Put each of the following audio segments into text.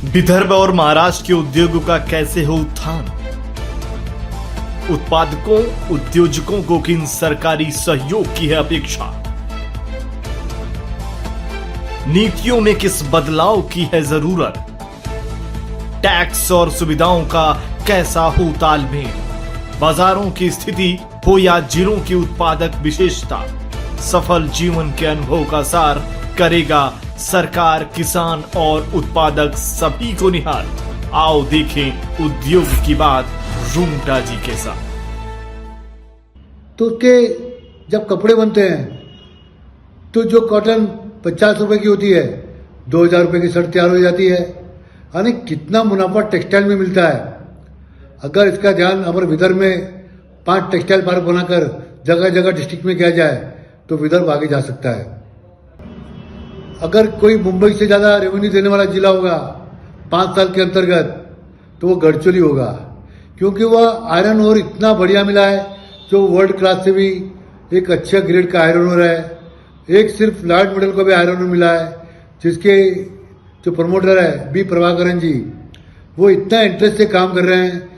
विदर्भ और महाराष्ट्र के उद्योगों का कैसे हो उत्थान? उत्पादकों उद्योजकों को किन सरकारी सहयोग की है अपेक्षा? नीतियों में किस बदलाव की है जरूरत? टैक्स और सुविधाओं का कैसा हो तालमेल? बाजारों की स्थिति हो या जिलों की उत्पादक विशेषता, सफल जीवन के अनुभव का सार करेगा सरकार, किसान और उत्पादक सभी को निहाल। आओ देखें उद्योग की बात रूंगटा जी के साथ। तो उसके जब कपड़े बनते हैं तो जो कॉटन 50 रुपए की होती है 2000 रुपए की शर्ट तैयार हो जाती है। यानी कितना मुनाफा टेक्सटाइल में मिलता है। अगर इसका ध्यान हमारे विदर्भ में 5 टेक्सटाइल पार्क बनाकर जगह जगह डिस्ट्रिक्ट में किया जाए तो विदर्भ आगे जा सकता है। अगर कोई मुंबई से ज़्यादा रेवेन्यू देने वाला जिला होगा 5 साल के अंतर्गत तो वो गढ़चिरौली होगा, क्योंकि वह आयरन ओर इतना बढ़िया मिला है जो वर्ल्ड क्लास से भी एक अच्छा ग्रेड का आयरन ओर है। एक सिर्फ लॉर्ड मेडल को भी आयरन ओर मिला है, जिसके जो प्रमोटर है बी प्रभाकरन जी, वो इतना इंटरेस्ट से काम कर रहे हैं।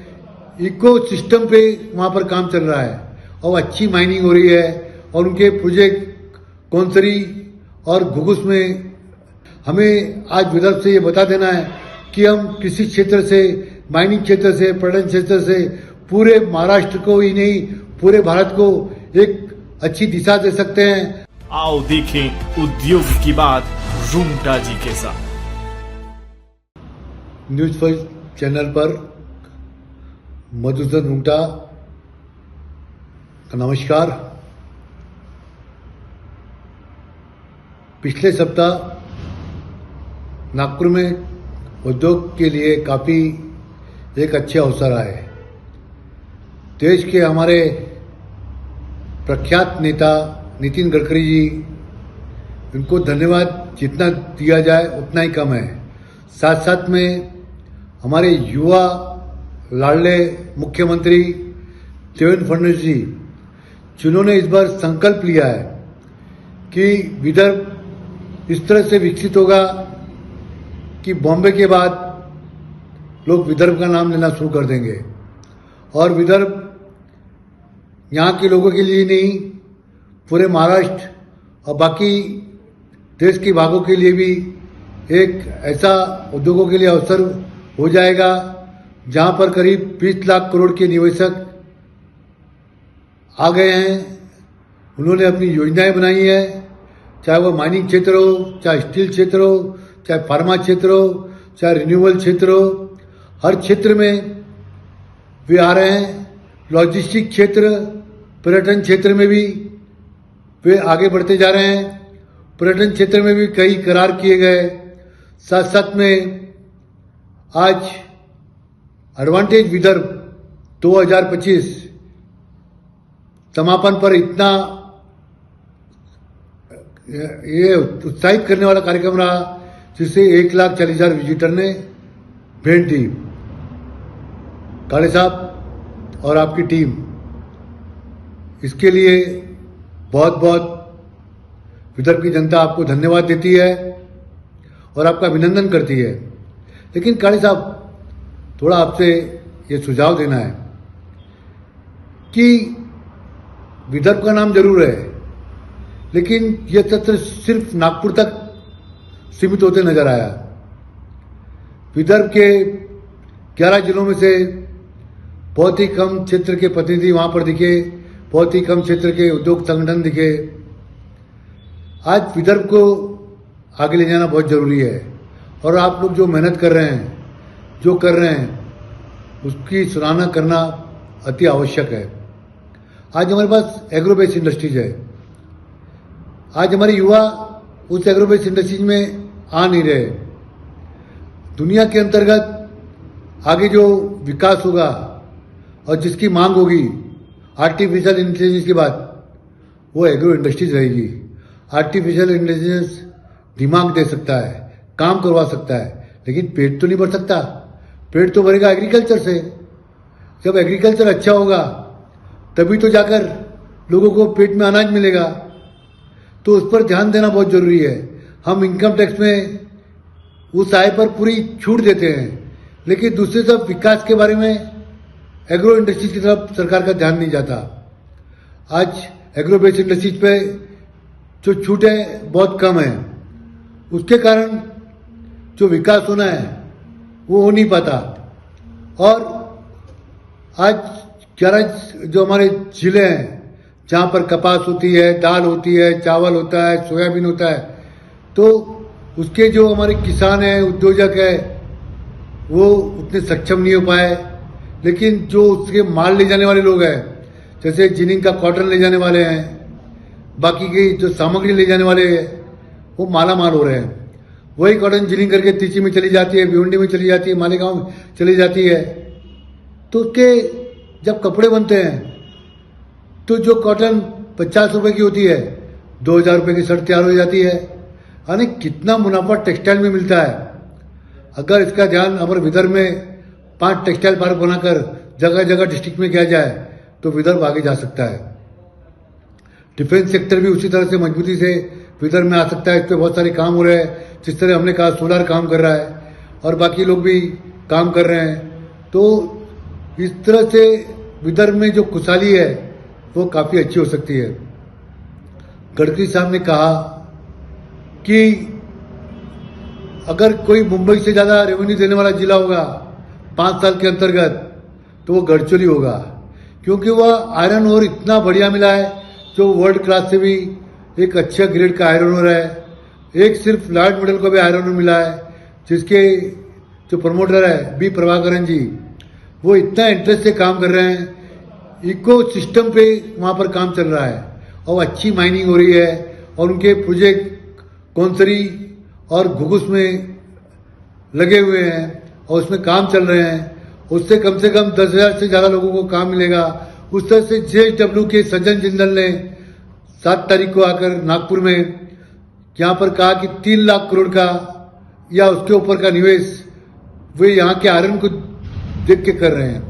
इको सिस्टम पे वहाँ पर काम चल रहा है और अच्छी माइनिंग हो रही है। और उनके प्रोजेक्ट कौनसरी और घुघुस में हमें आज विदर्भ से ये बता देना है कि हम कृषि क्षेत्र से, माइनिंग क्षेत्र से, पर्यटन क्षेत्र से पूरे महाराष्ट्र को ही नहीं पूरे भारत को एक अच्छी दिशा दे सकते हैं। आओ देखें उद्योग की बात रूंगटा जी के साथ। न्यूज फर्स्ट चैनल पर मधुसूदन रूंगटा का नमस्कार। पिछले सप्ताह नागपुर में उद्योग के लिए काफ़ी एक अच्छे अवसर आए। देश के हमारे प्रख्यात नेता नितिन गडकरी जी, इनको धन्यवाद जितना दिया जाए उतना ही कम है। साथ साथ में हमारे युवा लाडले मुख्यमंत्री देवेंद्र फडणवीस जी, जिन्होंने इस बार संकल्प लिया है कि विदर्भ इस तरह से विकसित होगा कि बॉम्बे के बाद लोग विदर्भ का नाम लेना शुरू कर देंगे। और विदर्भ यहाँ के लोगों के लिए नहीं, पूरे महाराष्ट्र और बाकी देश के भागों के लिए भी एक ऐसा उद्योगों के लिए अवसर हो जाएगा जहाँ पर करीब 20 लाख करोड़ के निवेशक आ गए हैं। उन्होंने अपनी योजनाएं बनाई है, चाहे वो माइनिंग क्षेत्र हो, चाहे स्टील क्षेत्र हो, चाहे फार्मा क्षेत्र हो, चाहे रिन्यूएबल क्षेत्र हो, हर क्षेत्र में वे आ रहे हैं। लॉजिस्टिक क्षेत्र, पर्यटन क्षेत्र में भी वे आगे बढ़ते जा रहे हैं। पर्यटन क्षेत्र में भी कई करार किए गए। साथ साथ में आज एडवांटेज विदर्भ 2025 समापन पर इतना ये उत्साहित करने वाला कार्यक्रम रहा, जिससे 1,40,000 विजिटर ने भेंट दी। काले साहब और आपकी टीम, इसके लिए बहुत बहुत विदर्भ की जनता आपको धन्यवाद देती है और आपका अभिनंदन करती है। लेकिन काले साहब, थोड़ा आपसे ये सुझाव देना है कि विदर्भ का नाम जरूर है, लेकिन यह तथ्य सिर्फ नागपुर तक सीमित होते नजर आया। विदर्भ के 11 जिलों में से बहुत ही कम क्षेत्र के प्रतिनिधि वहां पर दिखे, बहुत ही कम क्षेत्र के उद्योग संगठन दिखे। आज विदर्भ को आगे ले जाना बहुत जरूरी है और आप लोग जो मेहनत कर रहे हैं, जो कर रहे हैं, उसकी सराहना करना अति आवश्यक है। आज हमारे पास एग्रो बेस्ड इंडस्ट्रीज है। आज हमारे युवा उस एग्रो बेस्ड इंडस्ट्रीज में आ नहीं रहे। दुनिया के अंतर्गत आगे जो विकास होगा और जिसकी मांग होगी आर्टिफिशियल इंटेलिजेंस के बाद, वो एग्रो इंडस्ट्रीज रहेगी। आर्टिफिशियल इंटेलिजेंस दिमाग दे सकता है, काम करवा सकता है, लेकिन पेट तो नहीं भर सकता। पेट तो भरेगा एग्रीकल्चर से। जब एग्रीकल्चर अच्छा होगा तभी तो जाकर लोगों को पेट में अनाज मिलेगा। तो उस पर ध्यान देना बहुत जरूरी है। हम इनकम टैक्स में उस आय पर पूरी छूट देते हैं, लेकिन दूसरी तरफ विकास के बारे में एग्रो इंडस्ट्रीज की तरफ सरकार का ध्यान नहीं जाता। आज एग्रो बेस्ड इंडस्ट्रीज पे जो छूट है बहुत कम है, उसके कारण जो विकास होना है वो हो नहीं पाता। और आज 11 जो हमारे जिले हैं जहाँ पर कपास होती है, दाल होती है, चावल होता है, सोयाबीन होता है, तो उसके जो हमारे किसान हैं, उद्योजक है, वो उतने सक्षम नहीं हो पाए। लेकिन जो उसके माल ले जाने वाले लोग हैं, जैसे जिनिंग का कॉटन ले जाने वाले हैं, बाकी की जो सामग्री ले जाने वाले हैं, वो माला माल हो रहे हैं। वही कॉटन जिनिंग करके त्रिची में चली जाती है, भिवंडी में चली जाती है, मालेगांव में चली जाती है। तो उसके जब कपड़े बनते हैं तो जो कॉटन 50 रुपए की होती है, 2000 रुपए की शर्ट तैयार हो जाती है। यानी कितना मुनाफा टेक्सटाइल में मिलता है। अगर इसका ध्यान हमारे विदर्भ में 5 टेक्सटाइल पार्क बनाकर जगह जगह डिस्ट्रिक्ट में किया जाए तो विदर्भ आगे जा सकता है। डिफेंस सेक्टर भी उसी तरह से मजबूती से विदर्भ में आ सकता है। इस पर बहुत सारे काम हो रहे हैं, जिस तरह हमने कहा सोलर काम कर रहा है और बाकी लोग भी काम कर रहे हैं। तो इस तरह से विदर्भ में जो खुशहाली है वो काफ़ी अच्छी हो सकती है। गडकरी साहब ने कहा कि अगर कोई मुंबई से ज़्यादा रेवेन्यू देने वाला जिला होगा 5 साल के अंतर्गत तो वो गडचिरोली होगा, क्योंकि वह आयरन ओर इतना बढ़िया मिला है जो वर्ल्ड क्लास से भी एक अच्छे ग्रेड का आयरन ओर है। एक सिर्फ लॉर्ड मेडल को भी आयरन ओर मिला है, जिसके जो प्रमोटर है बी प्रभाकरन जी, वो इतना इंटरेस्ट से काम कर रहे हैं। इको सिस्टम पे वहाँ पर काम चल रहा है और अच्छी माइनिंग हो रही है और उनके प्रोजेक्ट कौनसरी और घुघुस में लगे हुए हैं और उसमें काम चल रहे हैं। उससे कम 10,000 से ज़्यादा लोगों को काम मिलेगा। उस तरह से JSW के सज्जन जिंदल ने 7 तारीख को आकर नागपुर में यहाँ पर कहा कि 3 लाख करोड़ का या उसके ऊपर का निवेश वे यहाँ के आयरन को देख के कर रहे हैं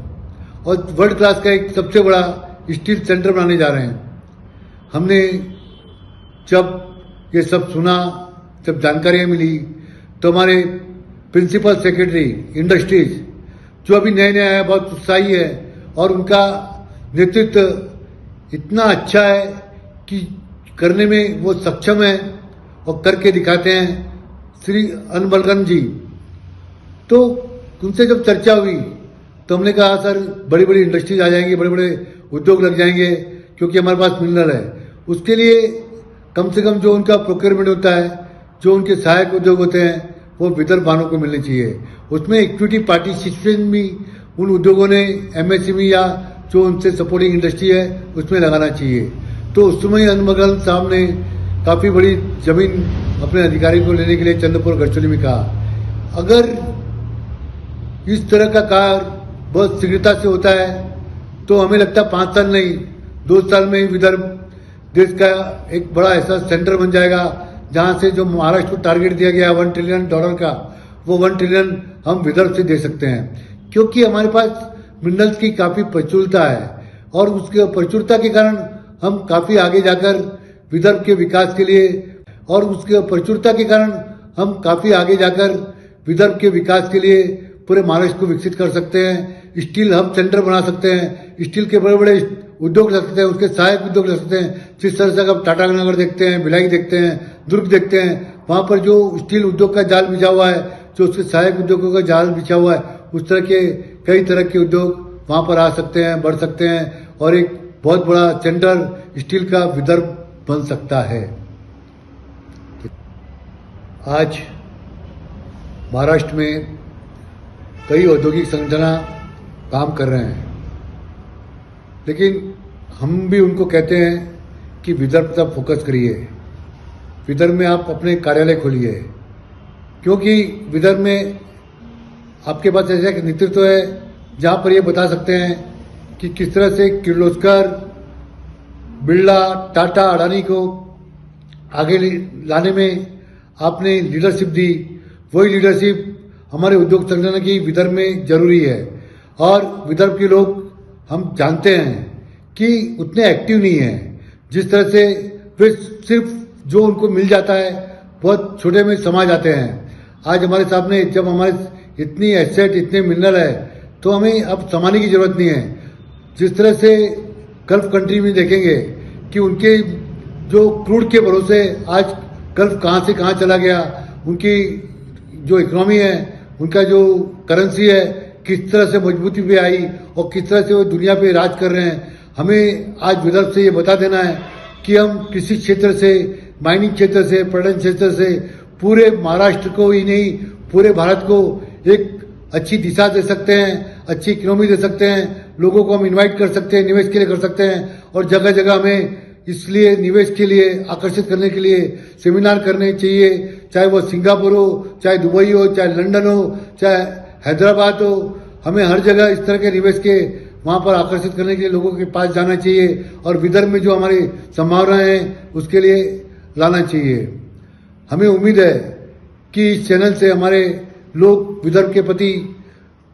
और वर्ल्ड क्लास का एक सबसे बड़ा स्टील सेंटर बनाने जा रहे हैं। हमने जब ये सब सुना, जब जानकारियाँ मिली, तो हमारे प्रिंसिपल सेक्रेटरी इंडस्ट्रीज जो अभी नए नए आए बहुत उत्साही है और उनका नेतृत्व इतना अच्छा है कि करने में वो सक्षम है और करके दिखाते हैं, श्री अनबलगन जी। तो उनसे जब चर्चा हुई तो हमने कहा सर बड़ी बड़ी इंडस्ट्रीज आ जाएंगी, बड़े बड़े उद्योग लग जाएंगे, क्योंकि हमारे पास मिनरल है। उसके लिए कम से कम जो उनका प्रोक्योरमेंट होता है, जो उनके सहायक उद्योग होते हैं, वो विदर्भ वालों को मिलने चाहिए। उसमें इक्विटी पार्टिसिपेशन भी उन उद्योगों ने MSME या जो उनसे सपोर्टिंग इंडस्ट्री है उसमें लगाना चाहिए। तो उस समय अनबलगन साहब ने काफ़ी बड़ी जमीन अपने अधिकारी को लेने के लिए चंद्रपुर गढ़चिरौली में कहा। अगर इस तरह का कार्य बहुत शीघ्रता से होता है तो हमें लगता है 5 साल नहीं 2 साल में ही विदर्भ देश का एक बड़ा ऐसा सेंटर बन जाएगा, जहां से जो महाराष्ट्र को टारगेट दिया गया $1 ट्रिलियन का, वो 1 ट्रिलियन हम विदर्भ से दे सकते हैं। क्योंकि हमारे पास मिनरल्स की काफ़ी प्रचुरता है और उसके प्रचुरता के कारण हम काफ़ी आगे जाकर विदर्भ के विकास के लिए और उसके प्रचुरता के कारण हम काफ़ी आगे जाकर विदर्भ के विकास के लिए पूरे महाराष्ट्र को विकसित कर सकते हैं। स्टील हब सेंटर बना सकते हैं, स्टील के बड़े बड़े उद्योग लग सकते हैं, उसके सहायक उद्योग लग सकते हैं। जिस तरह से आप टाटा नगर देखते हैं, भिलाई देखते हैं, दुर्ग देखते हैं, वहाँ पर जो स्टील उद्योग का जाल बिछा हुआ है, जो उसके सहायक उद्योगों का जाल बिछा हुआ है, उस तरह के कई तरह के उद्योग वहाँ पर आ सकते हैं, बढ़ सकते हैं और एक बहुत बड़ा सेंटर स्टील का विदर्भ बन सकता है। आज महाराष्ट्र में कई औद्योगिक संगठन काम कर रहे हैं, लेकिन हम भी उनको कहते हैं कि विदर्भ तक फोकस करिए, विदर्भ में आप अपने कार्यालय खोलिए, क्योंकि विदर्भ में आपके पास ऐसा एक नेतृत्व है जहां पर ये बता सकते हैं कि किस तरह से किर्लोस्कर, बिरला, टाटा, अडानी को आगे लाने में आपने लीडरशिप दी। वही लीडरशिप हमारे उद्योग संगठन की विदर्भ में जरूरी है और विदर्भ के लोग हम जानते हैं कि उतने एक्टिव नहीं है। जिस तरह से वे सिर्फ जो उनको मिल जाता है बहुत छोटे में समा जाते हैं। आज हमारे सामने जब हमारे इतनी एसेट, इतने मिनरल है, तो हमें अब संभालने की जरूरत नहीं है। जिस तरह से गल्फ कंट्री में देखेंगे कि उनके जो क्रूड के भरोसे आज गल्फ कहाँ से कहाँ चला गया, उनकी जो इकोनॉमी है, उनका जो करेंसी है, किस तरह से मजबूती पे आई और किस तरह से वो दुनिया पे राज कर रहे हैं। हमें आज विदर्भ से ये बता देना है कि हम कृषि क्षेत्र से, माइनिंग क्षेत्र से, पर्यटन क्षेत्र से पूरे महाराष्ट्र को ही नहीं, पूरे भारत को एक अच्छी दिशा दे सकते हैं, अच्छी इकोनॉमी दे सकते हैं, लोगों को हम इनवाइट कर सकते हैं, निवेश के लिए कर सकते हैं। और जगह जगह हमें इसलिए निवेश के लिए आकर्षित करने के लिए सेमिनार करने चाहिए, चाहे वो सिंगापुर हो, चाहे दुबई हो, चाहे लंदन हो, चाहे हैदराबाद हो। हमें हर जगह इस तरह के निवेश के वहां पर आकर्षित करने के लिए लोगों के पास जाना चाहिए और विदर्भ में जो हमारी संभावनाएं हैं उसके लिए लाना चाहिए। हमें उम्मीद है कि इस चैनल से हमारे लोग विदर्भ के प्रति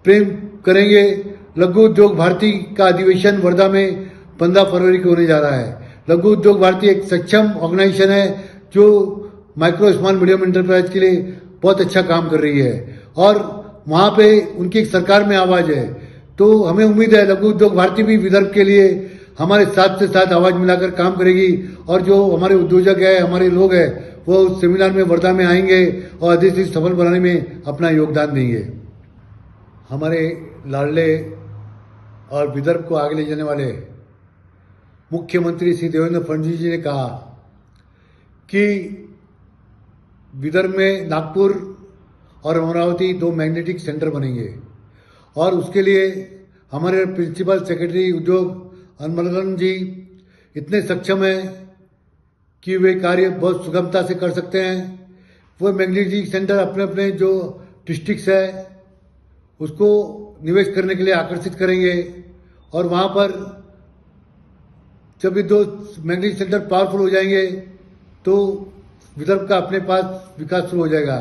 प्रेम करेंगे। लघु उद्योग भारती का अधिवेशन वर्धा में 15 फरवरी को होने जा रहा है। लघु उद्योग भारती एक सक्षम ऑर्गेनाइजेशन है जो माइक्रो स्मॉल मीडियम एंटरप्राइज के लिए बहुत अच्छा काम कर रही है और वहां पे उनकी एक सरकार में आवाज है। तो हमें उम्मीद है लघु उद्योग भारती भी विदर्भ के लिए हमारे साथ से साथ आवाज मिलाकर काम करेगी और जो हमारे उद्योजक है, हमारे लोग हैं, वो उस सेमिनार में वर्धा में आएंगे और अधिक से सफल बनाने में अपना योगदान देंगे। हमारे लाडले और विदर्भ को आगे ले जाने वाले मुख्यमंत्री श्री देवेंद्र फडणवीस जी ने कहा कि विदर्भ में नागपुर और अमरावती 2 मैग्नेटिक सेंटर बनेंगे और उसके लिए हमारे प्रिंसिपल सेक्रेटरी उद्योग अनमोलन जी इतने सक्षम हैं कि वे कार्य बहुत सुगमता से कर सकते हैं। वो मैग्नेटिक सेंटर अपने अपने जो डिस्ट्रिक्ट्स है उसको निवेश करने के लिए आकर्षित करेंगे और वहाँ पर जब ये 2 मैग्नेटिक सेंटर पावरफुल हो जाएंगे तो विदर्भ का अपने पास विकास शुरू हो जाएगा।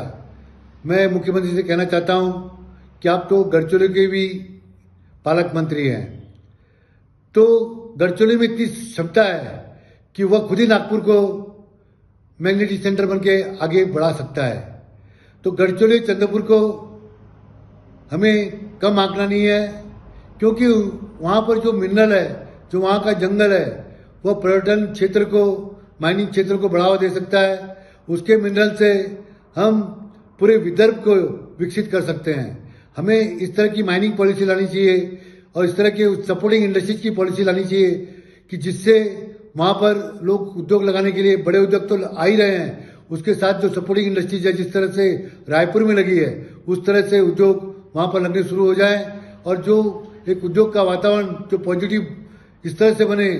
मैं मुख्यमंत्री से कहना चाहता हूं कि आप तो गढ़चिरौली के भी पालक मंत्री हैं, तो गढ़चिरौली में इतनी क्षमता है कि वह खुद ही नागपुर को मैग्नेटिक सेंटर बन के आगे बढ़ा सकता है। तो गढ़चिरौली चंद्रपुर को हमें कम आंकना नहीं है क्योंकि वहाँ पर जो मिनरल है, जो वहाँ का जंगल है, वह पर्यटन क्षेत्र को, माइनिंग क्षेत्र को बढ़ावा दे सकता है। उसके मिनरल से हम पूरे विदर्भ को विकसित कर सकते हैं। हमें इस तरह की माइनिंग पॉलिसी लानी चाहिए और इस तरह की सपोर्टिंग इंडस्ट्रीज की पॉलिसी लानी चाहिए कि जिससे वहाँ पर लोग उद्योग लगाने के लिए, बड़े उद्योग तो आ ही रहे हैं, उसके साथ जो सपोर्टिंग इंडस्ट्रीज है, जिस तरह से रायपुर में लगी है, उस तरह से उद्योग वहाँ पर लगने शुरू हो जाए और जो एक उद्योग का वातावरण जो पॉजिटिव इस तरह से बने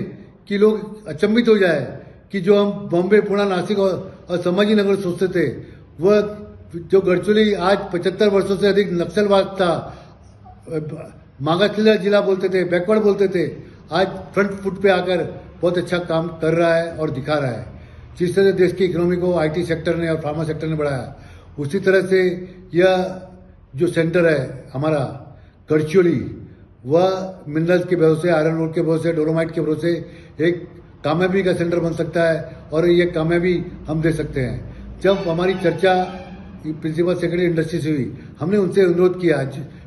कि लोग अचंभित हो जाए कि जो हम बॉम्बे, पुणे, नासिक और संभाजी नगर सोचते थे, वह जो गढ़चिरौली आज 75 वर्षों से अधिक नक्सलवाद था, मागासलेला जिला बोलते थे, बैकवर्ड बोलते थे, आज फ्रंट फुट पे आकर बहुत अच्छा काम कर रहा है और दिखा रहा है। जिस तरह देश की इकोनॉमी को आईटी सेक्टर ने और फार्मा सेक्टर ने बढ़ाया, उसी तरह से यह जो सेंटर है हमारा गढ़चिरौली, वह मिनरल्स के भरोसे, आयरन ओर के भरोसे, डोलोमाइट के भरोसे एक कामयाबी का सेंटर बन सकता है और ये कामयाबी हम दे सकते हैं। जब हमारी चर्चा प्रिंसिपल सेक्रेटरी इंडस्ट्री से हुई, हमने उनसे अनुरोध किया,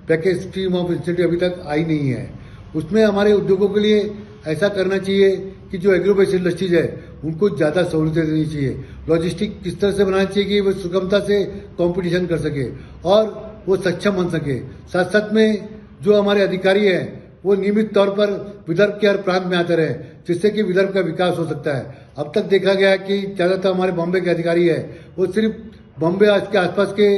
पैकेज स्कीम ऑफ इंसेंटिव अभी तक आई नहीं है, उसमें हमारे उद्योगों के लिए ऐसा करना चाहिए कि जो एग्रो बेस्ड इंडस्ट्रीज है उनको ज़्यादा सहूलतें देनी चाहिए। लॉजिस्टिक किस तरह से बनाना चाहिए कि वो सुगमता से कंपटीशन कर सके और वो सक्षम बन सके। साथ साथ में जो हमारे अधिकारी हैं वो नियमित तौर पर विदर्भ के हर प्रांत में आते रहे, जिससे कि विदर्भ का विकास हो सकता है। अब तक देखा गया कि ज़्यादातर हमारे बॉम्बे के अधिकारी है वो सिर्फ बॉम्बे के आसपास के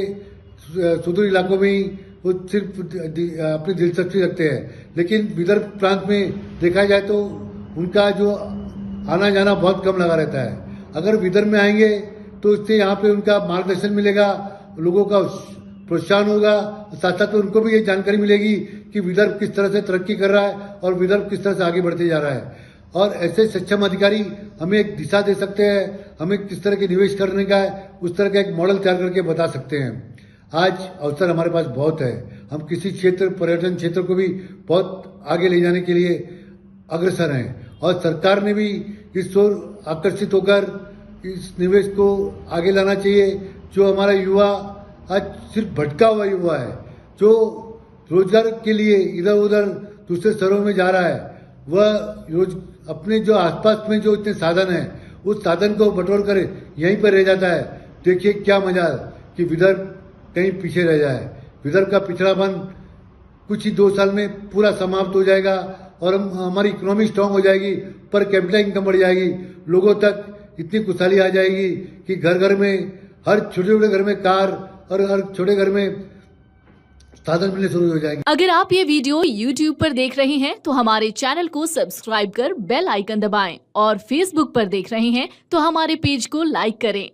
सुदूर इलाकों में ही वो सिर्फ अपनी दिलचस्पी रखते हैं, लेकिन विदर्भ प्रांत में देखा जाए तो उनका जो आना जाना बहुत कम लगा रहता है। अगर विदर्भ में आएंगे तो इससे यहाँ पे उनका मार्गदर्शन मिलेगा, लोगों का प्रोत्साहन होगा, साथ साथ उनको भी ये जानकारी मिलेगी कि विदर्भ किस तरह से तरक्की कर रहा है और विदर्भ किस तरह से आगे बढ़ते जा रहा है। और ऐसे सक्षम अधिकारी हमें एक दिशा दे सकते हैं, हमें किस तरह के निवेश करने का है उस तरह का एक मॉडल तैयार करके बता सकते हैं। आज अवसर हमारे पास बहुत है, हम किसी क्षेत्र, पर्यटन क्षेत्र को भी बहुत आगे ले जाने के लिए अग्रसर हैं और सरकार ने भी इस ओर आकर्षित होकर इस निवेश को आगे लाना चाहिए। जो हमारा युवा आज सिर्फ भटका हुआ युवा है जो रोजगार के लिए इधर उधर दूसरे शहरों में जा रहा है। वह रोज अपने जो आसपास में जो इतने साधन है उस साधन को बटोर कर यहीं पर रह जाता है। देखिए क्या मजा कि विदर्भ कहीं पीछे रह जाए। विदर्भ का पिछड़ापन कुछ ही 2 साल में पूरा समाप्त हो जाएगा और हमारी इकोनॉमी स्ट्रांग हो जाएगी, पर कैपिटल इनकम बढ़ जाएगी, लोगों तक इतनी खुशहाली आ जाएगी कि घर घर में, हर छोटे छोटे घर में कार और हर छोटे घर में साधन मिलने शुरू हो जाएंगे। अगर आप ये वीडियो YouTube पर देख रहे हैं तो हमारे चैनल को सब्सक्राइब कर बेल आइकन दबाएं और Facebook पर देख रहे हैं तो हमारे पेज को लाइक करें।